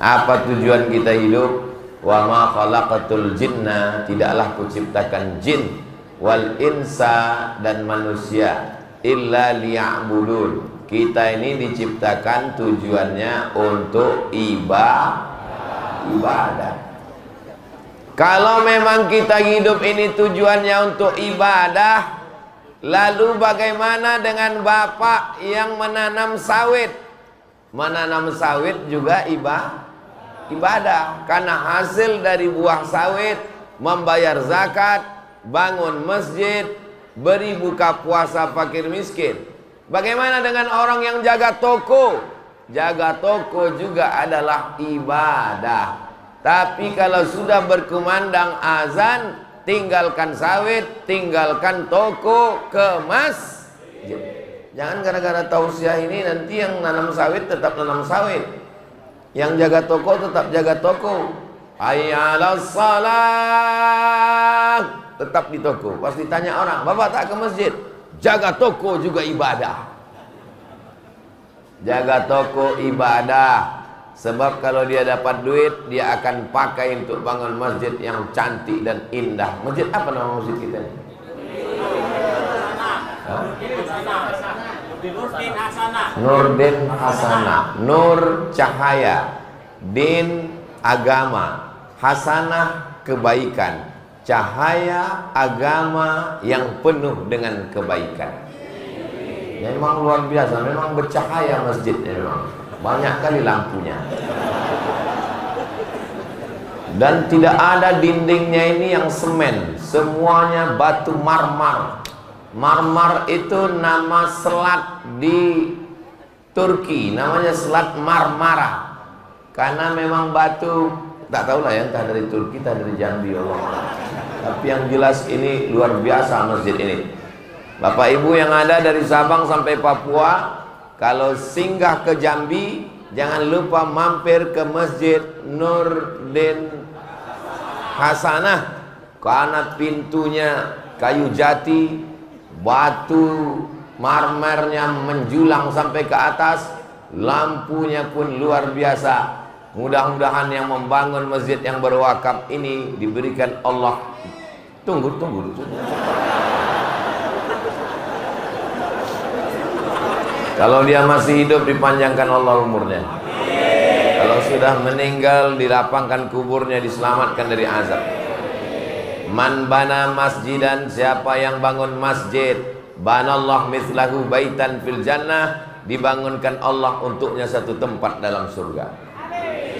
Apa tujuan kita hidup? Wa ma khalaqatul jinna, tidaklah kuciptakan jin, wal insa, dan manusia, illa liya'budun. Kita ini diciptakan tujuannya untuk ibadah. Kalau memang kita hidup ini tujuannya untuk ibadah, lalu bagaimana dengan bapak yang menanam sawit? Menanam sawit juga ibadah, karena hasil dari buah sawit membayar zakat, bangun masjid, beri buka puasa fakir miskin. Bagaimana dengan orang yang jaga toko? Jaga toko juga adalah ibadah. Tapi kalau sudah berkumandang azan, tinggalkan sawit, tinggalkan toko, ke masjid. Jangan gara-gara tausiah ini nanti yang nanam sawit tetap nanam sawit, yang jaga toko tetap jaga toko. Hayya 'alas shalah, tetap di toko. Pasti tanya orang, bapak tak ke masjid? Jaga toko juga ibadah. Jaga toko ibadah. Sebab kalau dia dapat duit, dia akan pakai untuk bangun masjid yang cantik dan indah. Masjid apa nama masjid kita ini? Nurdin Hasanah. Nur cahaya, din agama, hasanah kebaikan, cahaya agama yang penuh dengan kebaikan. Ya, memang luar biasa, memang bercahaya masjidnya, memang banyak kali lampunya. Dan tidak ada dindingnya ini yang semen, semuanya batu marmar. Marmar itu nama selat di Turki, namanya selat Marmara. Karena memang batu, tak tahulah ya, entah dari Turki, entah dari Jambi, Allah. Tapi yang jelas ini luar biasa masjid ini. Bapak Ibu yang ada dari Sabang sampai Papua, kalau singgah ke Jambi, jangan lupa mampir ke Masjid Nurdin Hasanah. Karena pintunya kayu jati, batu marmernya menjulang sampai ke atas, lampunya pun luar biasa. Mudah-mudahan yang membangun masjid yang berwakaf ini diberikan Allah. Tunggu. Kalau dia masih hidup, dipanjangkan Allah umurnya. Kalau sudah meninggal, dilapangkan kuburnya, diselamatkan dari azab. Man bana masjidan, siapa yang bangun masjid, banallah mithlahu baitan fil jannah, dibangunkan Allah untuknya satu tempat dalam surga.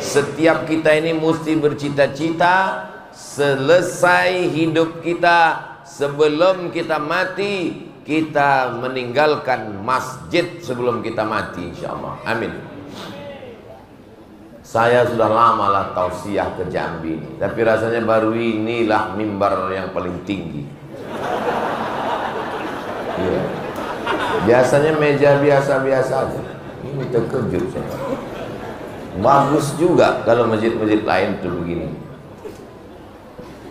Setiap kita ini mesti bercita-cita, selesai hidup kita, sebelum kita mati, kita meninggalkan masjid sebelum kita mati, insyaallah. Amin. Saya sudah lama lah tausiah ke Jambi, tapi rasanya baru inilah mimbar yang paling tinggi. Ya. Biasanya meja biasa-biasa aja. Ini terkejut saya. Bagus juga kalau masjid-masjid lain tuh begini.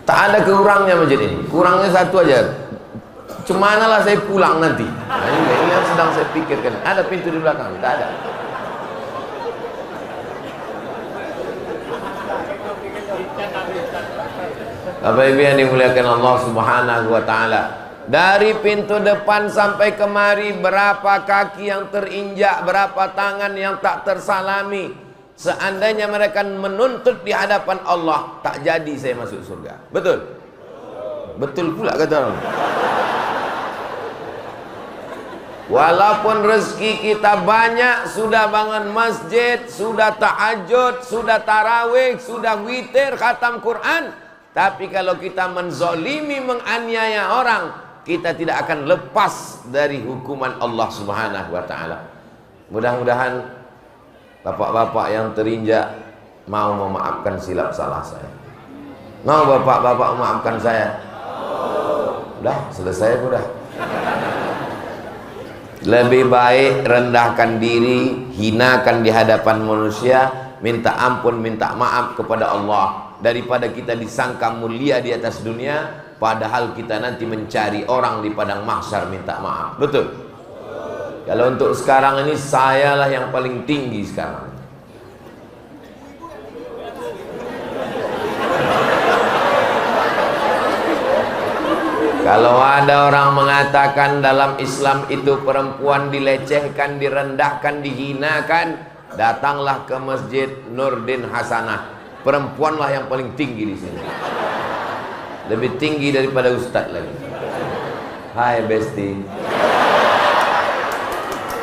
Tak ada kurangnya masjid ini. Kurangnya satu aja. Cemana lah saya pulang nanti. Nah, ini yang sedang saya pikirkan. Ada pintu di belakang? Tak ada. Bapak Ibu yang dimuliakan Allah Subhanahu wa taala, dari pintu depan sampai kemari berapa kaki yang terinjak, berapa tangan yang tak tersalami. Seandainya mereka menuntut di hadapan Allah, tak jadi saya masuk surga. Betul? Betul pula kata orang. Walaupun rezeki kita banyak, sudah bangun masjid, sudah tahajud, sudah tarawih, sudah witir, khatam Quran, tapi kalau kita menzolimi, menganiaya orang, kita tidak akan lepas dari hukuman Allah Subhanahu wa taala. Mudah-mudahan bapak-bapak yang terinjak mau memaafkan silap salah saya. Mau bapak-bapak memaafkan saya? Udah, selesai udah. Lebih baik rendahkan diri, hinakan di hadapan manusia, minta ampun, minta maaf kepada Allah, daripada kita disangka mulia di atas dunia, padahal kita nanti mencari orang di padang mahsyar minta maaf. Betul? Kalau untuk sekarang ini, sayalah yang paling tinggi sekarang. Kalau ada orang mengatakan dalam Islam itu perempuan dilecehkan, direndahkan, dihinakan, datanglah ke Masjid Nurdin Hasanah. Perempuanlah yang paling tinggi di sini. Lebih tinggi daripada ustaz lagi. Hai Besti.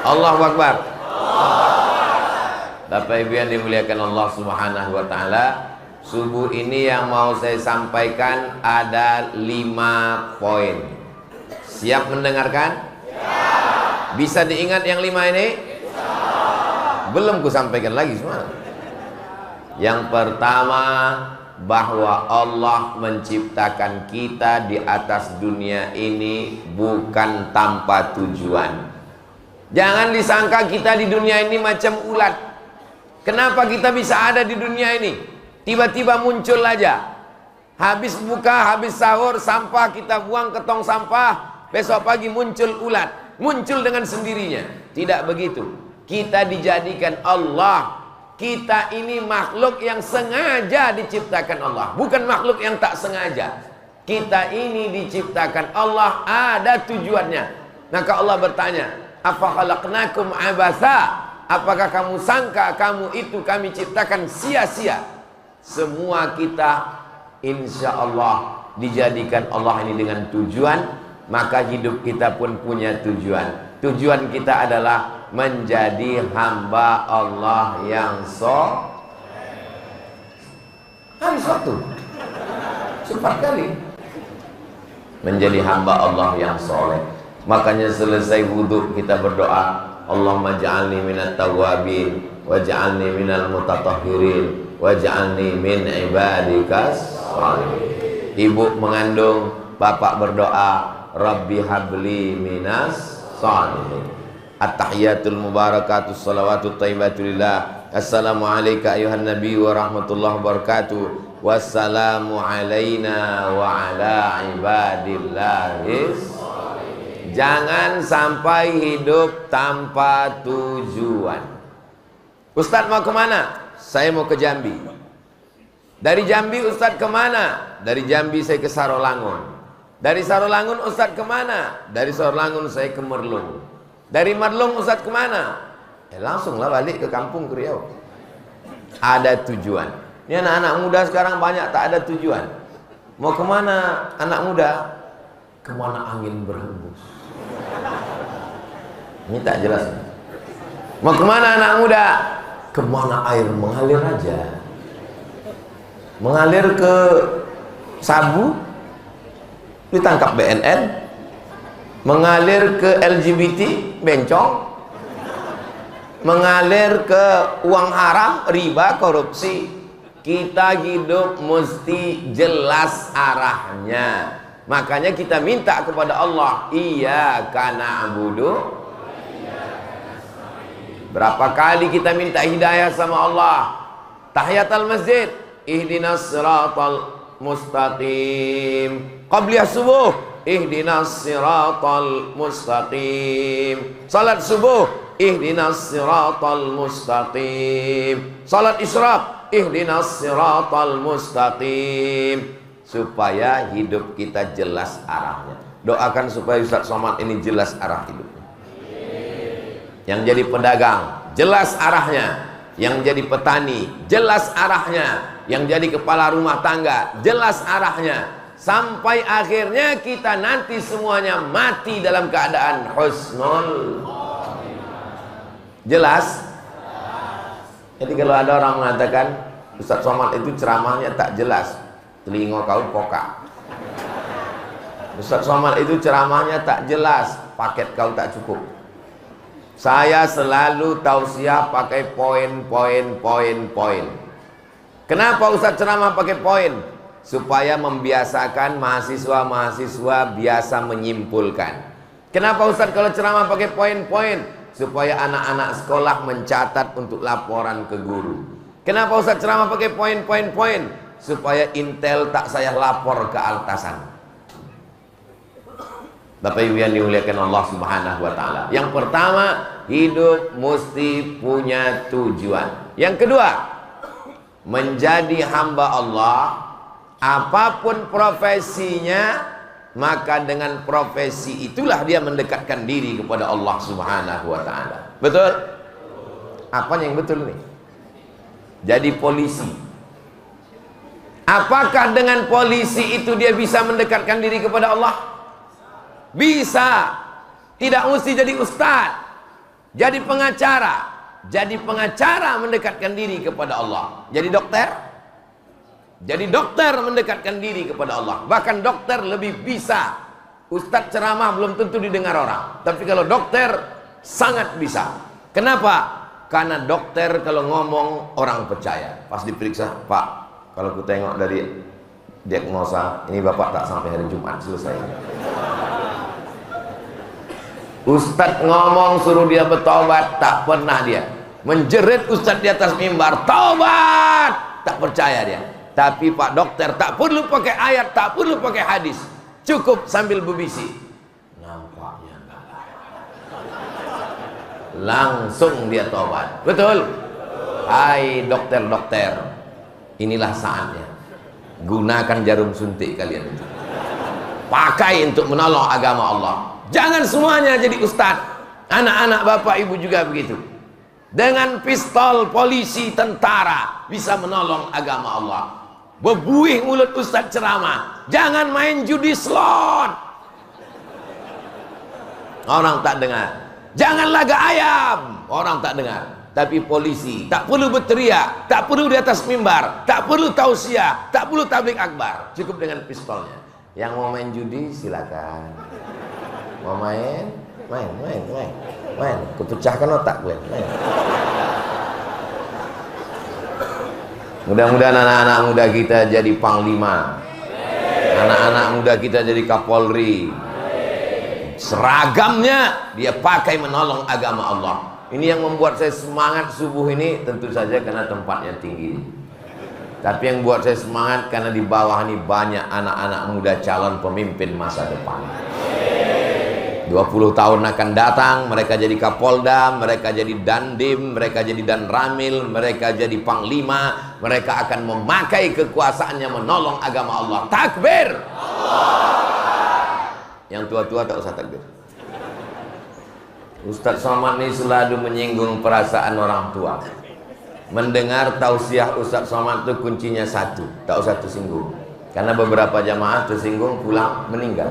Allahu Akbar. Bapak Ibu yang dimuliakan Allah Subhanahu wa taala, subuh ini yang mau saya sampaikan ada 5 poin. Siap mendengarkan? Siap. Bisa diingat yang 5 ini? Bisa. Belum ku sampaikan lagi semua. Yang pertama, bahwa Allah menciptakan kita di atas dunia ini bukan tanpa tujuan. Jangan disangka kita di dunia ini macam ulat. Kenapa kita bisa ada di dunia ini? Tiba-tiba muncul aja. Habis buka, habis sahur, sampah kita buang ke tong sampah. Besok pagi muncul ulat. Muncul dengan sendirinya. Tidak begitu. Kita dijadikan Allah. Kita ini makhluk yang sengaja diciptakan Allah. Bukan makhluk yang tak sengaja. Kita ini diciptakan Allah, ada tujuannya. Maka Allah bertanya, "Afa khalaqnakum abatha?" Apakah kamu sangka kamu itu kami ciptakan sia-sia? Semua kita insya Allah dijadikan Allah ini dengan tujuan. Maka hidup kita pun punya tujuan. Tujuan kita adalah menjadi hamba Allah yang hari Sabtu cepat kali menjadi hamba Allah yang soleh. Makanya selesai wudhu kita berdoa, Allahumma ja'alni minat tawabin waj'alni minal mutatahhirin waj'alni min ibadikas shalihin. Ibu mengandung, bapak berdoa, Rabbi habli minas shalihin. At-tahiyatul mubarakatus salawatut thayyibatulillah. Assalamu alayka ayuhan nabi wa rahmatullahi wabarakatuh. Wassalamu alayna wa ala ibadillahis. Jangan sampai hidup tanpa tujuan. Ustadz mau kemana? Saya mau ke Jambi. Dari Jambi Ustadz kemana? Dari Jambi saya ke Sarolangun. Dari Sarolangun Ustadz kemana? Dari Sarolangun saya ke Merlung. Dari Merlung Ustadz kemana? Langsunglah balik ke kampung ke Riau. Ada tujuan. Ini anak-anak muda sekarang banyak tak ada tujuan. Mau kemana anak muda? Kemana angin berhembus. Ini tak jelas. Mau kemana anak muda? Kemana air mengalir aja. Mengalir ke Sabu, ditangkap BNN. Mengalir ke LGBT, bencong. Mengalir ke uang haram, riba, korupsi. Kita hidup mesti jelas arahnya. Makanya kita minta kepada Allah, iyyaka na'budu. Berapa kali kita minta hidayah sama Allah? Tahiyatul masjid, ihdinas siratal mustaqim. Qabliyah subuh, ihdinas siratal mustaqim. Salat subuh, ihdinas siratal mustaqim. Salat isyraq, ihdinas siratal mustaqim. Supaya hidup kita jelas arahnya. Doakan supaya Ustaz Somad ini jelas arah hidupnya. Yang jadi pedagang, jelas arahnya. Yang jadi petani, jelas arahnya. Yang jadi kepala rumah tangga, jelas arahnya. Sampai akhirnya kita nanti semuanya mati dalam keadaan husnul. Jelas? Jadi kalau ada orang mengatakan Ustaz Somad itu ceramahnya tak jelas, telinga kau pokak. Ustaz Somad itu ceramahnya tak jelas, paket kau tak cukup. Saya selalu tausiah pakai poin. Kenapa Ustaz ceramah pakai poin? Supaya membiasakan mahasiswa-mahasiswa biasa menyimpulkan. Kenapa Ustaz kalau ceramah pakai poin-poin? Supaya anak-anak sekolah mencatat untuk laporan ke guru. Kenapa Ustaz ceramah pakai poin? Supaya intel tak saya lapor ke atasan. Bapak Ibu yang dimuliakan Allah Subhanahu wa taala. Yang pertama, hidup mesti punya tujuan. Yang kedua, menjadi hamba Allah, apapun profesinya, maka dengan profesi itulah dia mendekatkan diri kepada Allah Subhanahu wa taala. Betul? Apa yang betul nih? Jadi polisi. Apakah dengan polisi itu dia bisa mendekatkan diri kepada Allah? Bisa. Tidak mesti jadi ustaz, jadi pengacara. Jadi pengacara mendekatkan diri kepada Allah. Jadi dokter, mendekatkan diri kepada Allah. Bahkan dokter lebih bisa. Ustaz ceramah belum tentu didengar orang, tapi kalau dokter sangat bisa. Kenapa? Karena dokter kalau ngomong orang percaya. Pas diperiksa, Pak, kalau ku tengok dari diagnosa ini bapak tak sampai hari Jumat selesai. Ustaz ngomong suruh dia bertobat, tak pernah dia. Menjerit ustaz di atas mimbar, taubat, tak percaya dia. Tapi Pak Dokter tak perlu pakai ayat, tak perlu pakai hadis, cukup sambil berbisik, nampaknya langsung dia taubat. Betul? Hai dokter-dokter, inilah saatnya gunakan jarum suntik kalian itu, pakai untuk menolong agama Allah. Jangan semuanya jadi ustaz. Anak-anak bapak ibu juga begitu. Dengan pistol polisi tentara bisa menolong agama Allah. Bebuih mulut ustaz ceramah, jangan main judi slot, orang tak dengar. Jangan laga ayam, orang tak dengar. Tapi polisi tak perlu berteriak, tak perlu di atas mimbar, tak perlu tausiah, tak perlu tablik akbar, cukup dengan pistolnya. Yang mau main judi silakan. Mau main, main. Kupecahkan otak gue. Main. Mudah-mudahan anak-anak muda kita jadi panglima, anak-anak muda kita jadi kapolri. Seragamnya dia pakai menolong agama Allah. Ini yang membuat saya semangat subuh ini, tentu saja karena tempatnya tinggi. Tapi yang buat saya semangat karena di bawah ini banyak anak-anak muda calon pemimpin masa depan. 20 tahun akan datang, mereka jadi kapolda, mereka jadi dandim, mereka jadi danramil, mereka jadi panglima. Mereka akan memakai kekuasaannya menolong agama Allah. Takbir! Yang tua-tua tak usah takbir. Ustaz Somad ini selalu menyinggung perasaan orang tua. Mendengar tausiah Ustaz Somad itu kuncinya satu, tak usah tersinggung. Karena beberapa jamaah tersinggung pulang meninggal.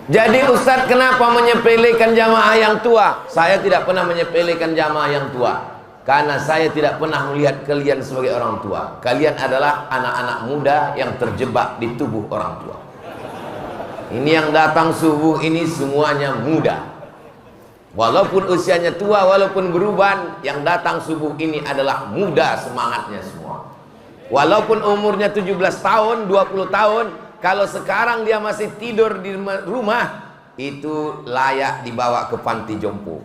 Jadi Ustaz kenapa menyepelekan jamaah yang tua? Saya tidak pernah menyepelekan jamaah yang tua, karena saya tidak pernah melihat kalian sebagai orang tua. Kalian adalah anak-anak muda yang terjebak di tubuh orang tua. Ini yang datang subuh ini semuanya muda. Walaupun usianya tua, walaupun beruban, yang datang subuh ini adalah muda semangatnya semua. Walaupun umurnya 17 tahun, 20 tahun, kalau sekarang dia masih tidur di rumah, itu layak dibawa ke panti jompo.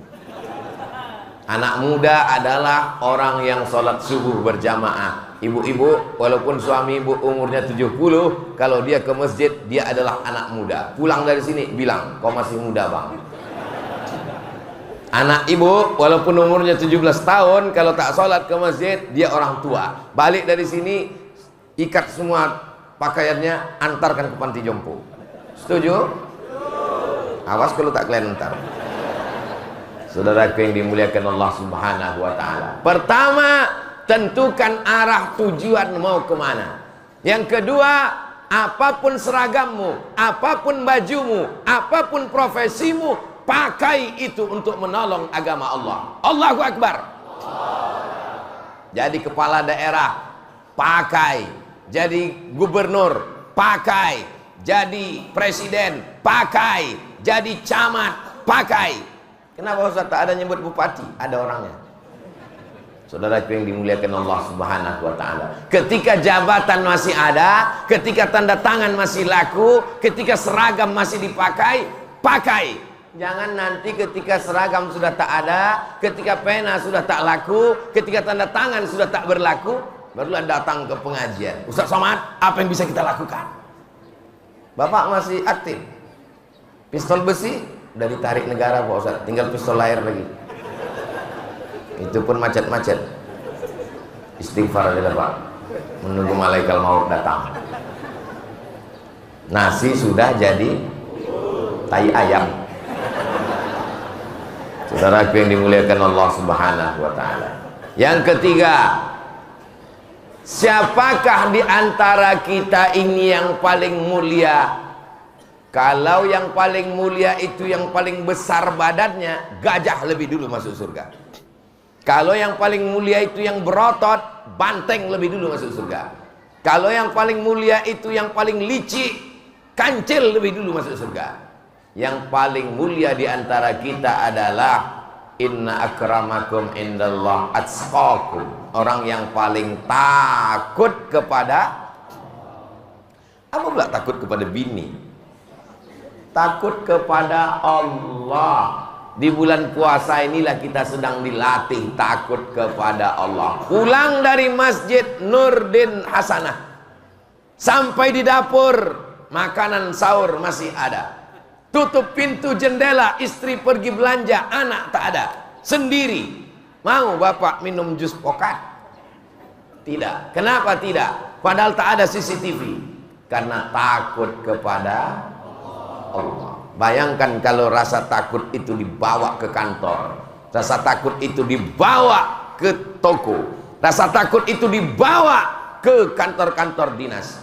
Anak muda adalah orang yang sholat subuh berjamaah. Ibu-ibu, walaupun suami ibu umurnya 70, kalau dia ke masjid, dia adalah anak muda. Pulang dari sini, bilang, kau masih muda bang. Anak ibu, walaupun umurnya 17 tahun, kalau tak sholat ke masjid, dia orang tua. Balik dari sini, ikat semua pakaiannya, antarkan ke panti jompo. Setuju? Awas kalau tak kalian antar. Saudaraku yang dimuliakan Allah Subhanahu wa ta'ala. Pertama, tentukan arah tujuan mau kemana. Yang kedua, apapun seragammu, apapun bajumu, apapun profesimu, pakai itu untuk menolong agama Allah. Allahu Akbar. Jadi kepala daerah, pakai. Jadi gubernur, pakai. Jadi presiden, pakai. Jadi camat, pakai. Kenapa Ustaz tak ada nyebut bupati? Ada orangnya. Saudaraku yang dimuliakan Allah Subhanahu wa ta'ala, ketika jabatan masih ada, ketika tanda tangan masih laku, ketika seragam masih dipakai, pakai. Jangan nanti ketika seragam sudah tak ada, ketika pena sudah tak laku, ketika tanda tangan sudah tak berlaku, barulah datang ke pengajian. Ustaz Somad, apa yang bisa kita lakukan? Bapak masih aktif. Pistol besi udah ditarik negara Pak Ustaz, tinggal pistol air lagi. Itu pun macet-macet. Istighfar adalah Pak. menunggu malaikat maut datang. Nasi sudah jadi tai ayam. Saudara yang dimuliakan Allah Subhanahu wa taala. Yang ketiga, siapakah di antara kita ini yang paling mulia? Kalau yang paling mulia itu yang paling besar badannya, gajah lebih dulu masuk surga. Kalau yang paling mulia itu yang berotot, banteng lebih dulu masuk surga. Kalau yang paling mulia itu yang paling licik, kancil lebih dulu masuk surga. Yang paling mulia di antara kita adalah inna akramakum indallah atqakum. Orang yang paling takut kepada apa pula takut kepada bini? Takut kepada Allah. Di bulan puasa inilah kita sedang dilatih takut kepada Allah. Pulang dari Masjid Nurdin Hasanah sampai di dapur, makanan sahur masih ada. Tutup pintu jendela, istri pergi belanja, anak tak ada. Sendiri. Mau bapak minum jus pokat? Tidak. Kenapa tidak? Padahal tak ada CCTV. Karena takut kepada Allah. Bayangkan kalau rasa takut itu dibawa ke kantor, rasa takut itu dibawa ke toko, rasa takut itu dibawa ke kantor-kantor dinas.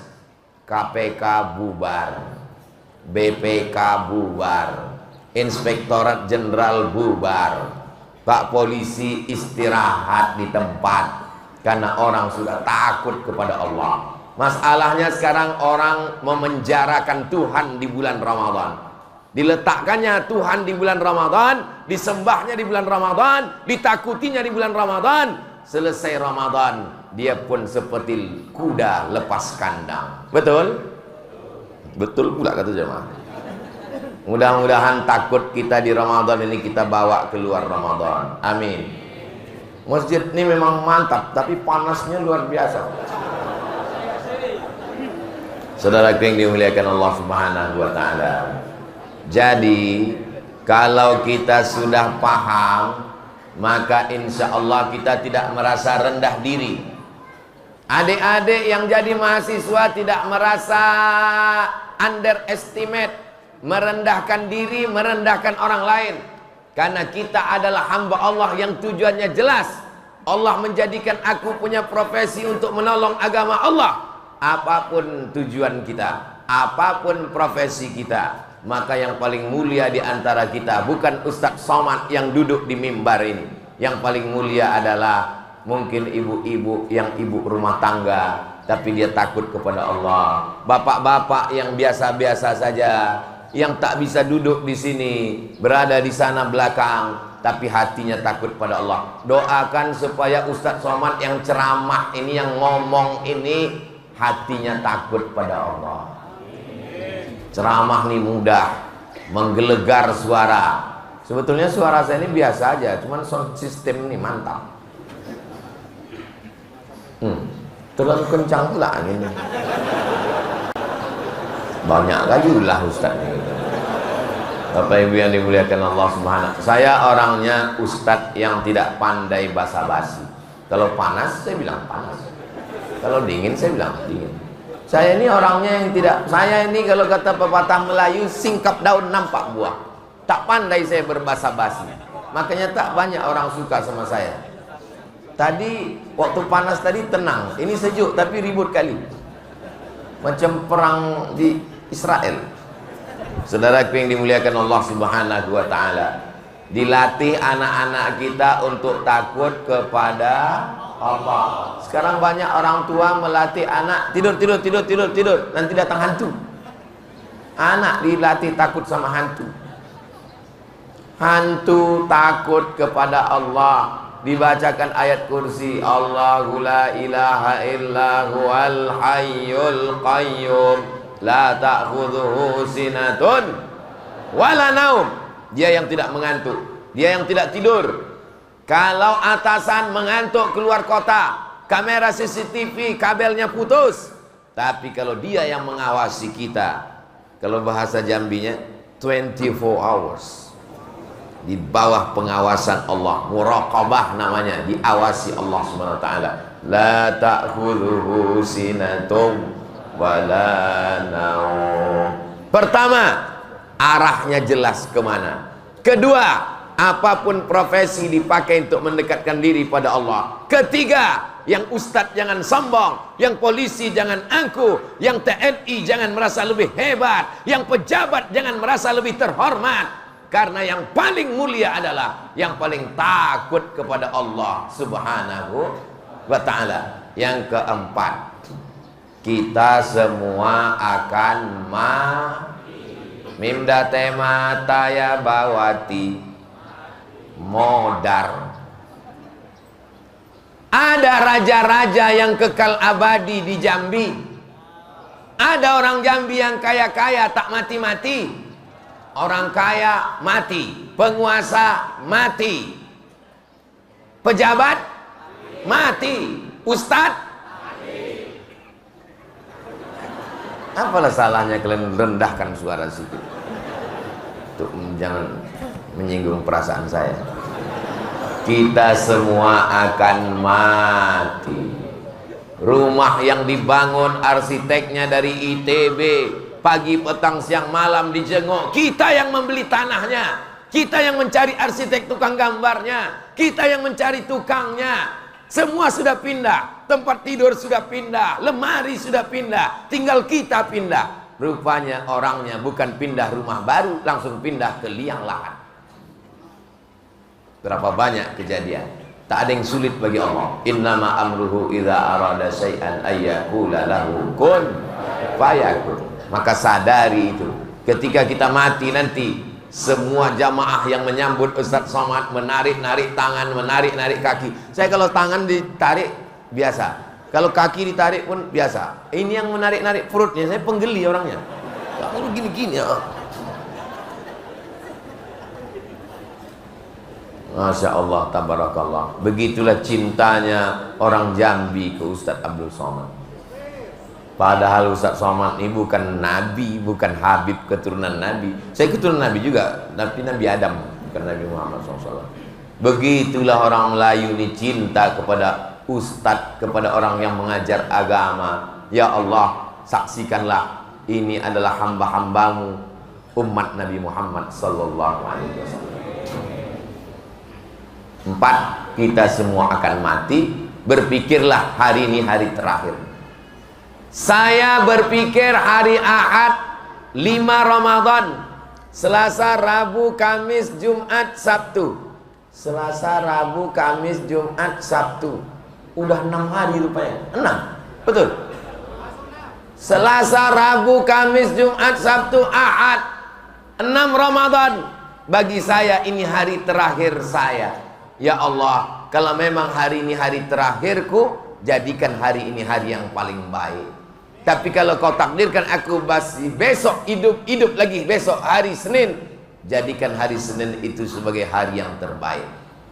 KPK bubar, BPK bubar, Inspektorat Jenderal bubar, Pak Polisi istirahat di tempat karena orang sudah takut kepada Allah. Masalahnya sekarang orang memenjarakan Tuhan di bulan Ramadan. Diletakkannya Tuhan di bulan Ramadan, disembahnya di bulan Ramadan, ditakutinya di bulan Ramadan. Selesai Ramadan, dia pun seperti kuda lepas kandang. Betul? Betul pula kata jemaah. Mudah-mudahan takut kita di Ramadan ini kita bawa keluar Ramadan. Amin. Masjid ini memang mantap, tapi panasnya luar biasa. Saudara yang dimuliakan Allah Subhanahu wa taala. Jadi kalau kita sudah paham, maka insya Allah kita tidak merasa rendah diri. Adik-adik yang jadi mahasiswa tidak merasa underestimate, merendahkan diri, merendahkan orang lain. Karena kita adalah hamba Allah yang tujuannya jelas. Allah menjadikan aku punya profesi untuk menolong agama Allah. Apapun tujuan kita, apapun profesi kita, maka yang paling mulia di antara kita bukan Ustadz Somad yang duduk di mimbar ini. Yang paling mulia adalah mungkin ibu-ibu yang ibu rumah tangga, tapi dia takut kepada Allah. Bapak-bapak yang biasa-biasa saja, yang tak bisa duduk di sini, berada di sana belakang, tapi hatinya takut pada Allah. Doakan supaya Ustadz Somad yang ceramah ini, yang ngomong ini, hatinya takut pada Allah. Ceramah nih mudah, menggelegar suara. Sebetulnya suara saya ini biasa aja, cuman sound system ini mantap. Terlalu kencang pula ini. Banyak gajulah Ustaz ini. Bapak Ibu yang dimuliakan Allah Subhanahu. Saya orangnya Ustadz yang tidak pandai basa-basi. Kalau panas saya bilang panas, kalau dingin saya bilang dingin. Saya ini orangnya yang tidak, saya ini kalau kata pepatah Melayu, singkap daun nampak buah. Tak pandai saya berbahasa basi. Makanya tak banyak orang suka sama saya. Tadi waktu panas tadi tenang, ini sejuk tapi ribut kali. Macam perang di Israel. Saudara yang dimuliakan Allah Subhanahu wa taala. Dilatih anak-anak kita untuk takut kepada Allah. Sekarang banyak orang tua melatih anak tidur, nanti datang hantu. Anak dilatih takut sama hantu. Hantu takut kepada Allah. Dibacakan ayat kursi, Allahu la ilaha illa huwal hayyul qayyum la ta'khudhuhu sinatun wala naum. Dia yang tidak mengantuk, dia yang tidak tidur. Kalau atasan mengantuk keluar kota, kamera CCTV kabelnya putus. Tapi kalau dia yang mengawasi kita, kalau bahasa Jambinya 24 hours, di bawah pengawasan Allah, muraqabah namanya, diawasi Allah Subhanahu wa taala. La ta'khudhuhu sinatun wala naum. Pertama, arahnya jelas kemana. Kedua, apapun profesi dipakai untuk mendekatkan diri pada Allah. Ketiga, yang ustadz jangan sombong, yang polisi jangan angkuh, yang TNI jangan merasa lebih hebat, yang pejabat jangan merasa lebih terhormat. Karena yang paling mulia adalah yang paling takut kepada Allah Subhanahu wa ta'ala. Yang keempat, kita semua akan mimda tema taya bawati modar. Ada raja-raja yang kekal abadi di Jambi. Ada orang Jambi yang kaya-kaya tak mati-mati. Orang kaya mati, penguasa mati, pejabat mati, ustadz mati. Apalah salahnya kalian rendahkan suara sedikit untuk jangan menyinggung perasaan saya. Kita semua akan mati. Rumah yang dibangun arsiteknya dari ITB, pagi, petang, siang, malam dijenguk. Kita yang membeli tanahnya, kita yang mencari arsitek tukang gambarnya, kita yang mencari tukangnya. Semua sudah pindah, tempat tidur sudah pindah, lemari sudah pindah, tinggal kita pindah. Rupanya orangnya bukan pindah rumah baru, langsung pindah ke liang lahat. Berapa banyak kejadian. Tak ada yang sulit bagi Allah. Innama amruhu idza arada syai'an ayyaqula lahu kun fayakun. Maka sadari itu. Ketika kita mati nanti, semua jamaah yang menyambut Ustadz Somad menarik-narik tangan, menarik-narik kaki. Saya kalau tangan ditarik biasa, kalau kaki ditarik pun biasa. Ini yang menarik-narik perutnya, saya penggeli orangnya. Kalau gini-gini ya. Masya Allah, tabarakallah. Begitulah cintanya orang Jambi ke Ustadz Abdul Somad. Padahal Ustadz Somad ini bukan Nabi, bukan Habib keturunan Nabi. Saya keturunan Nabi juga, tapi Nabi Adam, bukan Nabi Muhammad SAW. Begitulah orang Melayu ini cinta kepada Ustadz, kepada orang yang mengajar agama. Ya Allah, saksikanlah ini adalah hamba-hambamu, umat Nabi Muhammad SAW. 4. Kita semua akan mati. Berpikirlah hari ini hari terakhir. Saya berpikir hari Ahad 5 Ramadan, Selasa, Rabu, Kamis, Jumat, Sabtu. Selasa, Rabu, Kamis, Jumat, Sabtu. Udah 6 hari rupanya. 6, betul. Selasa, Rabu, Kamis, Jumat, Sabtu, Ahad, 6 Ramadan. Bagi saya ini hari terakhir saya. Ya Allah, kalau memang hari ini hari terakhirku, jadikan hari ini hari yang paling baik. Tapi kalau kau takdirkan aku masih besok hidup lagi, besok hari Senin, jadikan hari Senin itu sebagai hari yang terbaik.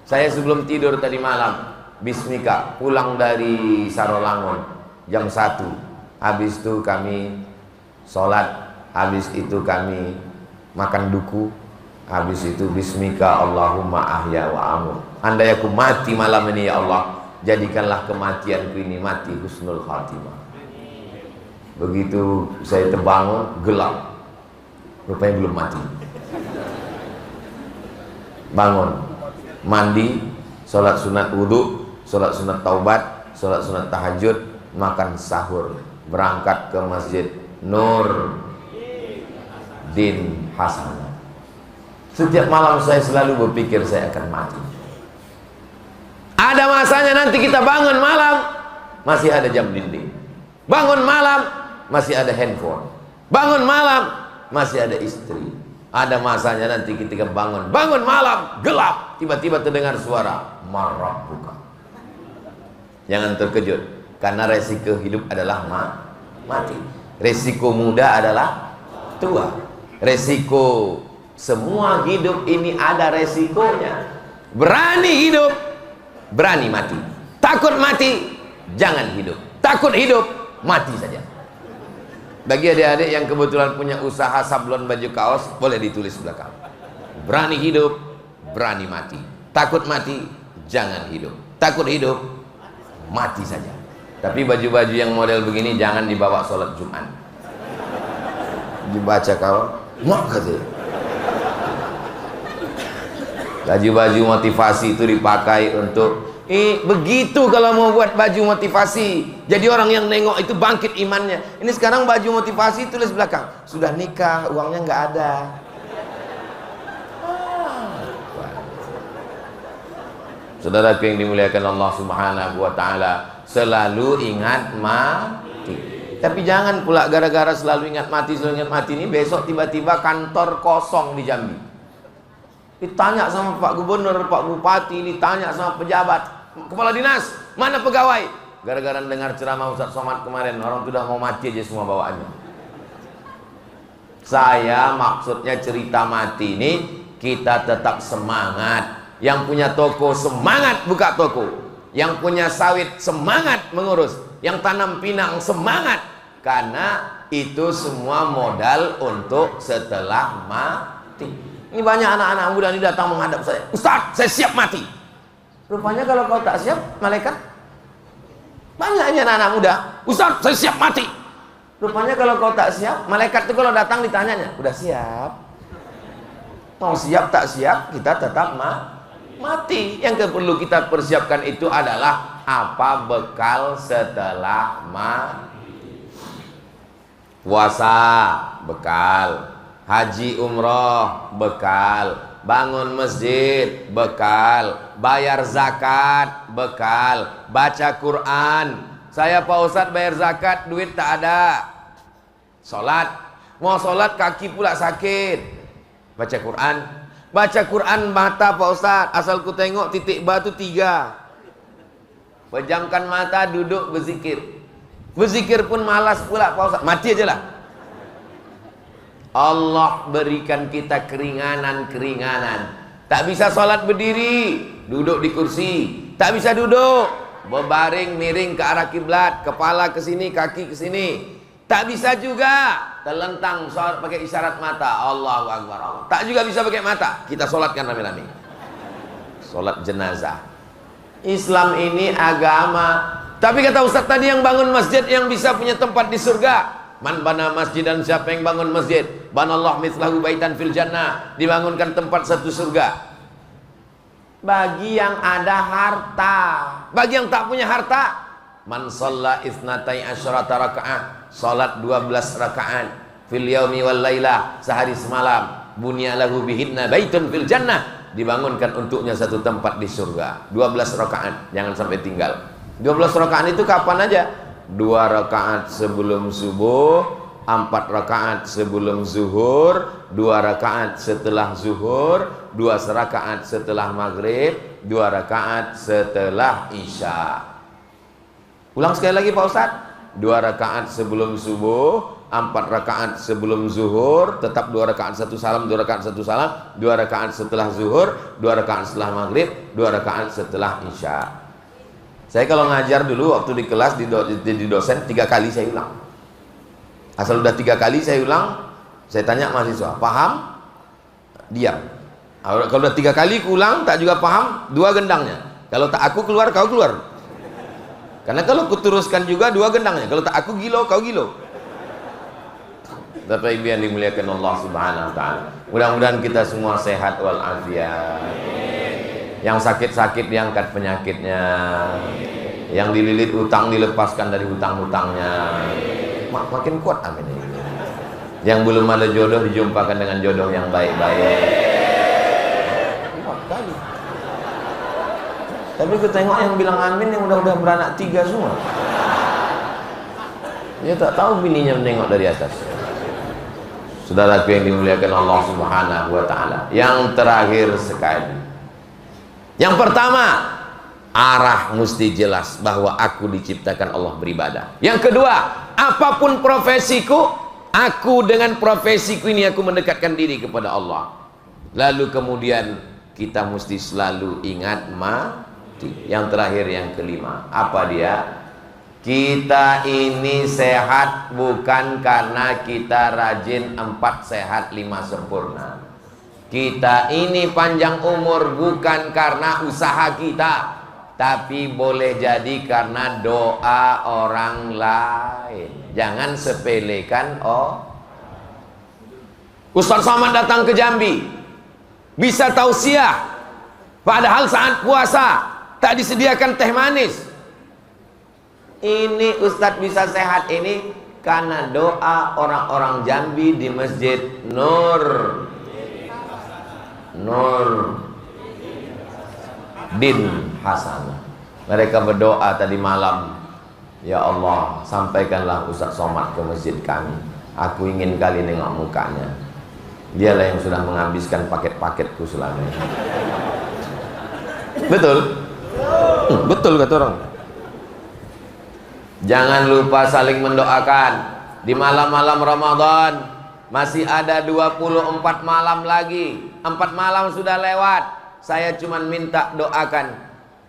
Saya sebelum tidur tadi malam, bismika, pulang dari Sarolangun jam 1. Habis itu kami sholat, habis itu kami makan duku, habis itu bismika Allahumma ahya wa amut. Andai aku mati malam ini ya Allah, jadikanlah kematianku ini mati husnul khatimah. Begitu saya terbangun, gelap, rupanya belum mati. Bangun, mandi, sholat sunat wudhu, sholat sunat taubat, sholat sunat tahajud, makan sahur, berangkat ke masjid Nur Din Hasanah. Setiap malam saya selalu berpikir saya akan mati. Ada masanya nanti kita bangun malam, masih ada jam dinding. Bangun malam, masih ada handphone. Bangun malam, masih ada istri. Ada masanya nanti ketika bangun malam, gelap, tiba-tiba terdengar suara marah buka. Jangan terkejut, karena resiko hidup adalah mati. Resiko muda adalah tua. Resiko semua hidup ini ada resikonya. Berani hidup, berani mati. Takut mati, jangan hidup. Takut hidup, mati saja. Bagi adik-adik yang kebetulan punya usaha sablon baju kaos, boleh ditulis belakang. Berani hidup, berani mati. Takut mati, jangan hidup. Takut hidup, mati saja. Tapi baju-baju yang model begini jangan dibawa sholat Jumat. Dibaca kawan, mak katanya. Baju-baju motivasi itu dipakai untuk begitu kalau mau buat baju motivasi. Jadi orang yang nengok itu bangkit imannya. Ini sekarang baju motivasi tulis belakang, sudah nikah, uangnya nggak ada. Saudaraku yang dimuliakan Allah Subhanahu wa taala, selalu ingat mati. Tapi jangan pula gara-gara selalu ingat mati ini besok tiba-tiba kantor kosong di Jambi. Ditanya sama Pak Gubernur, Pak Bupati, ditanya sama pejabat, kepala dinas, mana pegawai? Gara-gara dengar ceramah Ustaz Somad kemarin, orang sudah mau mati aja semua bawaannya. Saya maksudnya cerita mati ini kita tetap semangat. Yang punya toko semangat buka toko, yang punya sawit semangat mengurus, yang tanam pinang semangat, karena itu semua modal untuk setelah mati. Ini banyak anak-anak muda ini datang menghadap saya, Ustaz, saya siap mati. Rupanya kalau kau tak siap, malaikat. Banyaknya anak-anak muda, Ustaz, saya siap mati. Rupanya kalau kau tak siap, malaikat itu kalau datang ditanyanya, udah siap? Mau siap tak siap, kita tetap mati. Yang perlu kita persiapkan itu adalah apa bekal setelah mati. Puasa bekal, haji umroh bekal, bangun masjid bekal, bayar zakat bekal, baca Quran. Saya Pak Ustadz bayar zakat, duit tak ada. Sholat, mau sholat kaki pula sakit, baca Quran. Baca Quran mata Pak Ustaz, asal ku tengok titik batu 3. Pejamkan mata, duduk berzikir. Berzikir pun malas pula Pak Ustaz, mati aja lah. Allah berikan kita keringanan-keringanan. Tak bisa sholat berdiri, duduk di kursi. Tak bisa duduk, berbaring miring ke arah kiblat, kepala ke sini, kaki ke sini. Tak bisa juga terlentang sholat pakai isyarat mata, Allahu Akbar Allah. Tak juga bisa pakai mata, kita sholatkan rame-rame. Sholat jenazah. Islam ini agama. Tapi kata Ustaz tadi, yang bangun masjid yang bisa punya tempat di surga. Man bana masjid, dan siapa yang bangun masjid, banallahu mithlahu baitan fil jannah, dibangunkan tempat satu surga. Bagi yang ada harta. Bagi yang tak punya harta, man shalla itsnatai asyrata rakaat, salat 12 rakaat fil yaumi wal lailah, sehari semalam, bunya lahu bihinna baitun fil jannah, dibangunkan untuknya satu tempat di surga. 12 rakaat, jangan sampai tinggal. 12 rakaat itu kapan aja? 2 rakaat sebelum subuh, 4 rakaat sebelum zuhur, 2 rakaat setelah zuhur, 2 rakaat setelah maghrib, 2 rakaat setelah isya. Ulang sekali lagi Pak Ustaz. 2 rakaat sebelum subuh, 4 rakaat sebelum zuhur, tetap 2 rakaat satu salam, 2 rakaat satu salam, 2 rakaat setelah zuhur, 2 rakaat setelah maghrib, 2 rakaat setelah isya. Saya kalau ngajar dulu waktu di kelas di dosen 3 kali saya ulang. Asal udah 3 kali saya ulang, saya tanya mahasiswa, paham? Diam. Kalau udah 3 kali ulang tak juga paham, 2 gendangnya. Kalau tak aku keluar, kau keluar. Karena kalau kuteruskan juga 2 gendangnya. Kalau tak aku gilo, kau gilo. Bapak Ibu yang dimuliakan Allah Subhanahu wa taala. Mudah-mudahan kita semua sehat walafiat. Yang sakit-sakit diangkat penyakitnya. Yang dililit utang dilepaskan dari hutang-hutangnya. Makin kuat amin. Yang belum ada jodoh dijumpakan dengan jodoh yang baik-baik. Tapi aku tengok yang bilang amin yang udah beranak 3 semua. Dia tak tahu bininya menengok dari atas. Saudaraku yang dimuliakan Allah Subhanahu wa taala. Yang terakhir sekali. Yang pertama, arah mesti jelas bahwa aku diciptakan Allah beribadah. Yang kedua, apapun profesiku, aku dengan profesiku ini aku mendekatkan diri kepada Allah. Lalu kemudian kita mesti selalu ingat mati. Yang terakhir, yang kelima, apa dia? Kita ini sehat bukan karena kita rajin 4 sehat 5 sempurna. Kita ini panjang umur bukan karena usaha kita, tapi boleh jadi karena doa orang lain. Jangan sepelekan. Ustaz Somad datang ke Jambi, bisa tausiah, padahal saat puasa tak disediakan teh manis. Ini Ustadz bisa sehat ini karena doa orang-orang Jambi di Masjid Nur Din Hasanah. Mereka berdoa tadi malam, ya Allah, sampaikanlah Ustadz Somad ke masjid kami. Aku ingin kali nengok mukanya. Dialah yang sudah menghabiskan paket-paketku selama ini. Betul? Betul kata orang. Jangan lupa saling mendoakan. Di malam-malam Ramadan masih ada 24 malam lagi. 4 malam sudah lewat. Saya cuma minta doakan.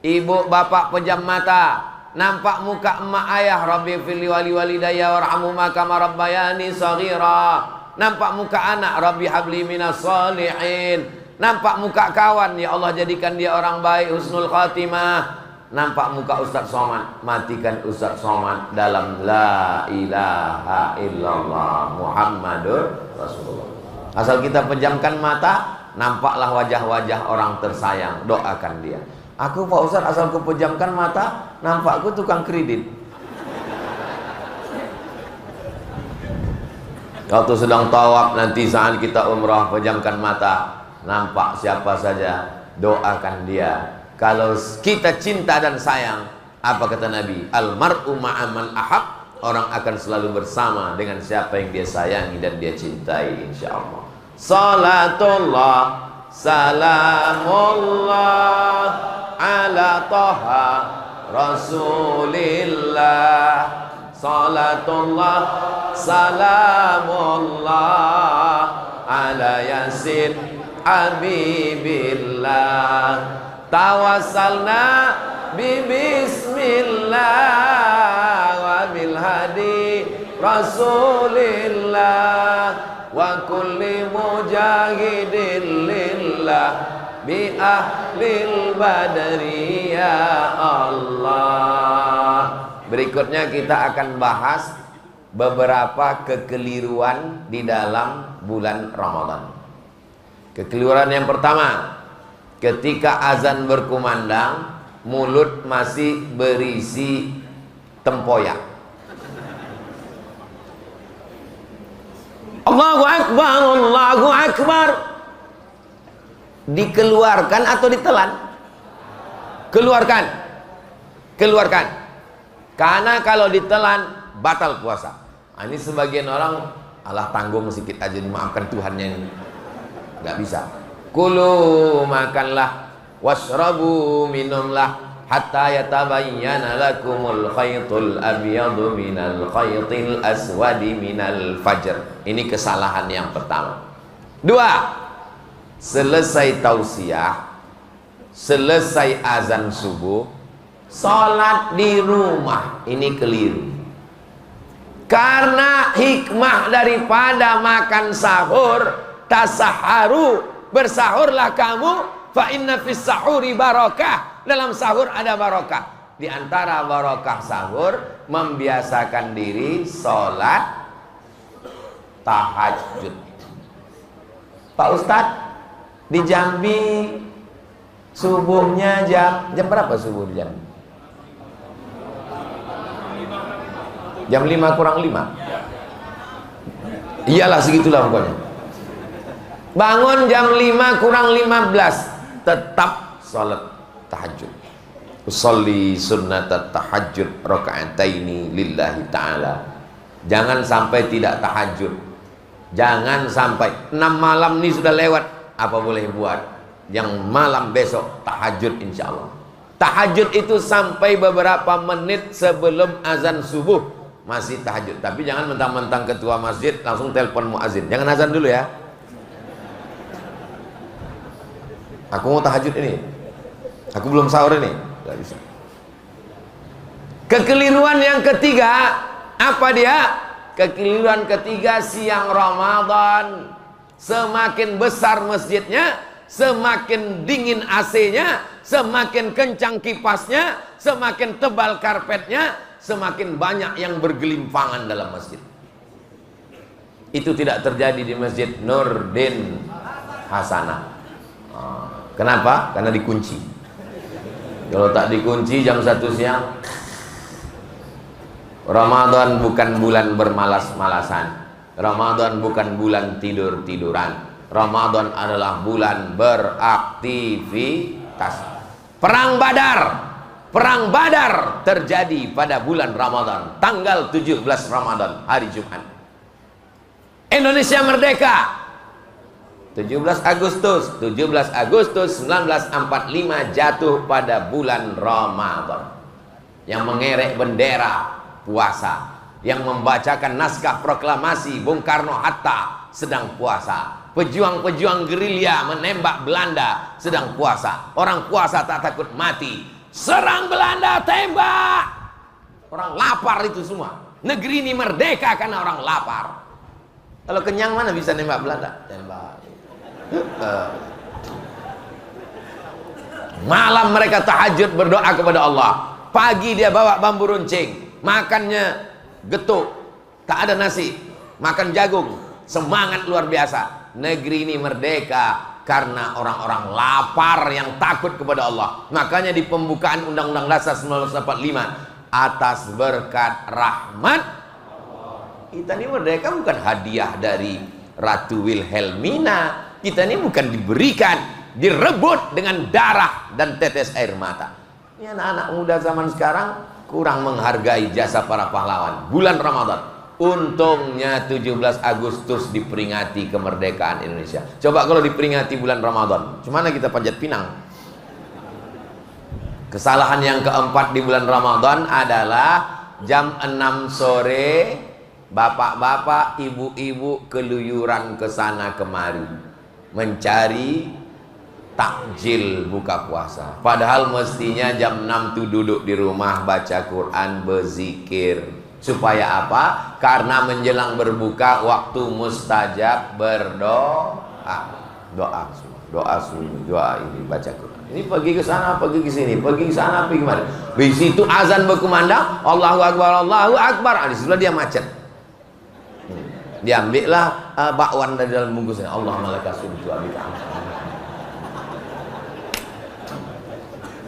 Ibu bapak pejam mata, nampak muka emak ayah, Rabbi fili wali walidayya warhamhuma kama rabbayani shaghira. Nampak muka anak, Rabbi habli minas shalihin. Nampak muka kawan, ya Allah jadikan dia orang baik, husnul khatimah. Nampak muka Ustadz Somad, matikan Ustadz Somad dalam la ilaha illallah Muhammadur Rasulullah. Asal kita pejamkan mata, nampaklah wajah-wajah orang tersayang, doakan dia. Aku Pak Ustadz asal kupejamkan mata, nampakku tukang kredit. Waktu sedang tawaf nanti saat kita umrah, pejamkan mata, nampak siapa saja, doakan dia. Kalau kita cinta dan sayang, apa kata Nabi? Al-mar'u ma'aman ahab. Orang akan selalu bersama dengan siapa yang dia sayangi dan dia cintai, insyaallah. Salatullah salamullah ala Taha Rasulillah. Salatullah salamullah ala Yasin Habibillah. Tawassalna bismillah wa bil hadi Rasulillah wa kulli mujahidin lillah bi ahlil badri ya Allah. Berikutnya kita akan bahas beberapa kekeliruan di dalam bulan Ramadan. Kekeliruan yang pertama, ketika azan berkumandang, mulut masih berisi tempoyak. Allahu Akbar, Allahu Akbar. Dikeluarkan atau ditelan? Keluarkan. Keluarkan. Karena kalau ditelan batal puasa. Nah, ini sebagian orang Allah tanggung sedikit aja, dimaafkan Tuhannya ini. Nggak bisa. Kulu makanlah, washrabu minumlah, hatta yatabayyana lakumul khaytul abyadu minal khaytil aswadi minal fajr. Ini kesalahan yang pertama. 2. Selesai tausiah, selesai azan subuh, sholat di rumah. Ini keliru. Karena hikmah daripada makan sahur, tasaharu, bersahurlah kamu, fa inna fis sahuri barakah. Dalam sahur ada barakah. Di antara barakah sahur, membiasakan diri sholat tahajud. Pak Ustadz, di Jambi subuhnya jam berapa subuh di Jambi? Jam 5 kurang 5. Iyalah segitulah pokoknya. Bangun jam 5 kurang 15, tetap salat tahajud. Usolli sunnatat tahajud raka'ataini lillahi ta'ala. Jangan sampai tidak tahajud. Jangan sampai 6 malam ini sudah lewat, apa boleh buat? Yang malam besok tahajud insyaallah. Tahajud itu sampai beberapa menit sebelum azan subuh masih tahajud. Tapi jangan mentang-mentang ketua masjid langsung telepon muazin. Jangan azan dulu ya. Aku mau tahajud ini. Aku belum sahur ini. Gak bisa. Kekeliruan yang ketiga, apa dia? Kekeliruan ketiga, siang Ramadan semakin besar masjidnya, semakin dingin AC-nya, semakin kencang kipasnya, semakin tebal karpetnya, semakin banyak yang bergelimpangan dalam masjid. Itu tidak terjadi di Masjid Nurdin Hasanah. Kenapa? Karena dikunci. Kalau tak dikunci jam 1 siang, Ramadan bukan bulan bermalas-malasan. Ramadan bukan bulan tidur-tiduran. Ramadan adalah bulan beraktivitas. Perang Badar terjadi pada bulan Ramadan, tanggal 17 Ramadan, hari Jumat. Indonesia merdeka 17 Agustus 1945 jatuh pada bulan Ramadan. Yang mengerek bendera puasa, yang membacakan naskah proklamasi Bung Karno Hatta sedang puasa. Pejuang-pejuang gerilya menembak Belanda sedang puasa. Orang puasa tak takut mati. Serang Belanda, tembak. Orang lapar itu semua. Negeri ini merdeka karena orang lapar. Kalau kenyang mana bisa nembak Belanda? Tembak. Malam mereka tahajud berdoa kepada Allah. Pagi dia bawa bambu runcing, makannya getuk, tak ada nasi, makan jagung. Semangat luar biasa. Negeri ini merdeka karena orang-orang lapar yang takut kepada Allah. Makanya di pembukaan Undang-Undang Dasar 1945, atas berkat rahmat kita ini merdeka bukan hadiah dari Ratu Wilhelmina. Kita ini bukan diberikan, direbut dengan darah dan tetes air mata. Ini anak-anak muda zaman sekarang kurang menghargai jasa para pahlawan. Bulan Ramadan, untungnya 17 Agustus diperingati kemerdekaan Indonesia. Coba kalau diperingati bulan Ramadan, cumana kita panjat pinang. Kesalahan yang keempat di bulan Ramadan adalah jam 6 sore bapak-bapak, ibu-ibu keluyuran ke sana kemari mencari takjil buka puasa. Padahal mestinya jam 6 tuh duduk di rumah baca Quran, berzikir. Supaya apa? Karena menjelang berbuka waktu mustajab berdoa. Doa ini baca Quran. Ini pergi ke sana, pergi ke sini, pergi ke sana, pergi kemari. Di situ azan berkumandang, Allahu Akbar, Allahu Akbar. Di situ dia macet. Diambillah bakwan dari dalam bungkusnya. Allah malaikat sujud abika.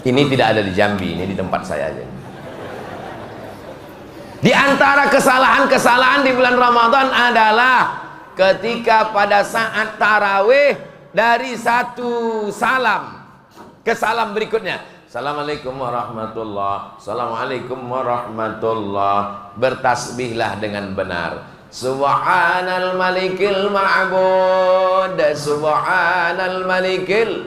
Ini tidak ada di Jambi, ini di tempat saya aja. Di antara kesalahan-kesalahan di bulan Ramadan adalah ketika pada saat tarawih dari satu salam ke salam berikutnya. Assalamualaikum warahmatullah. Assalamualaikum warahmatullah. Bertasbihlah dengan benar. Subhanal malikil ma'bud. Subhanal malikil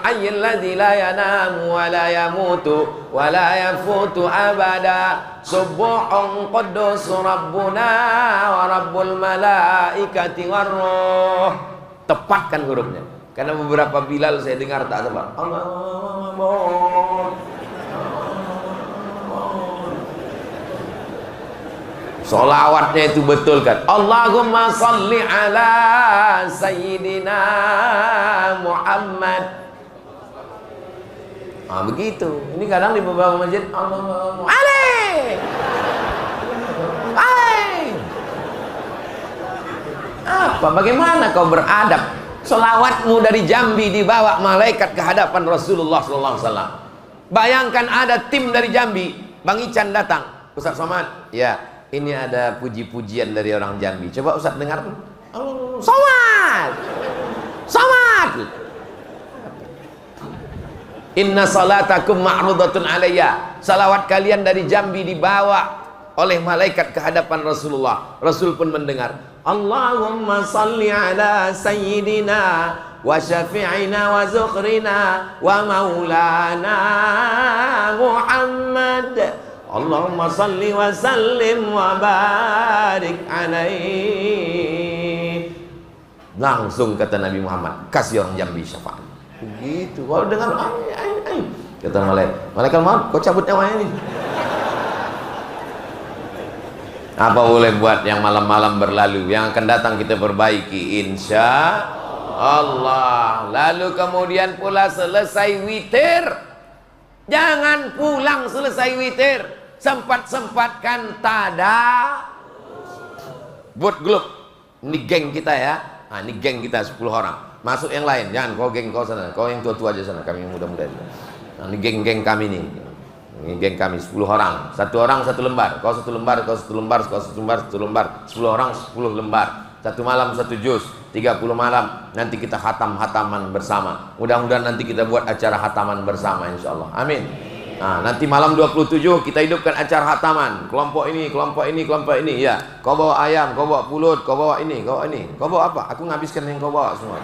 hayyil ladzi la yanamu wa la yamutu wa la yafutu abada. Subuhun quddus rabbuna wa rabbul malaikati warruh. Tepatkan hurufnya. Karena beberapa Bilal saya dengar tak tepat. Solawatnya itu betul kan. Allahumma salli ala Sayyidina Muhammad. Begitu. Ini kadang di beberapa masjid Allahumma Ali. Apa? Bagaimana kau beradab? Solawatmu dari Jambi dibawa malaikat ke hadapan Rasulullah SAW. Bayangkan ada tim dari Jambi. Bang Ican datang. Ustaz Somad. Ya. Ini ada puji-pujian dari orang Jambi. Coba Ustaz dengar. Somad. Inna salatakum ma'rudatun alayya. Salawat kalian dari Jambi dibawa oleh malaikat ke hadapan Rasulullah. Rasul pun mendengar. Allahumma salli ala sayyidina wa syafi'ina wa zukhrina wa maulana Muhammad. Allahumma salli wa sallim wa barik alaihi. Langsung kata Nabi Muhammad, kasih orang Jambi syafaat. Begitu. Kalau dengar kata malaikat, malaikat maut, kau cabut nyawanya ini. Apa boleh buat yang malam-malam berlalu, yang akan datang kita perbaiki insya Allah. Lalu kemudian pula selesai witir, jangan pulang selesai witir, sempat-sempatkan tada buat grup. Ini geng kita ya. Nah, ini geng kita 10 orang. Masuk yang lain, jangan kau geng kau sana, kau yang tua-tua aja sana, kami yang muda-muda. Nah, ini geng-geng kami nih. Ini geng kami 10 orang. Satu orang 1 lembar, kau 1 lembar, kau 1 lembar, kau 1 lembar, 1 lembar. 10 orang 10 lembar. 1 malam 1 juz, 30 malam. Nanti kita hataman bersama. Mudah-mudahan nanti kita buat acara hataman bersama insyaallah. Amin. Nah, nanti malam 27 kita hidupkan acara hataman. Kelompok ini, kelompok ini, kelompok ini. Ya, kau bawa ayam, kau bawa pulut, kau bawa ini, kau bawa ini. Kau bawa apa? Aku ngabiskan yang kau bawa semua.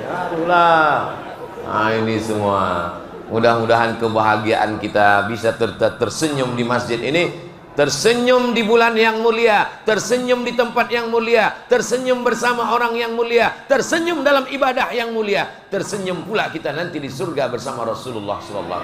Ya Allah. Nah, ini semua. Mudah-mudahan kebahagiaan kita bisa tersenyum di masjid ini. Tersenyum di bulan yang mulia, tersenyum di tempat yang mulia, tersenyum bersama orang yang mulia, tersenyum dalam ibadah yang mulia, tersenyum pula kita nanti di surga bersama Rasulullah SAW.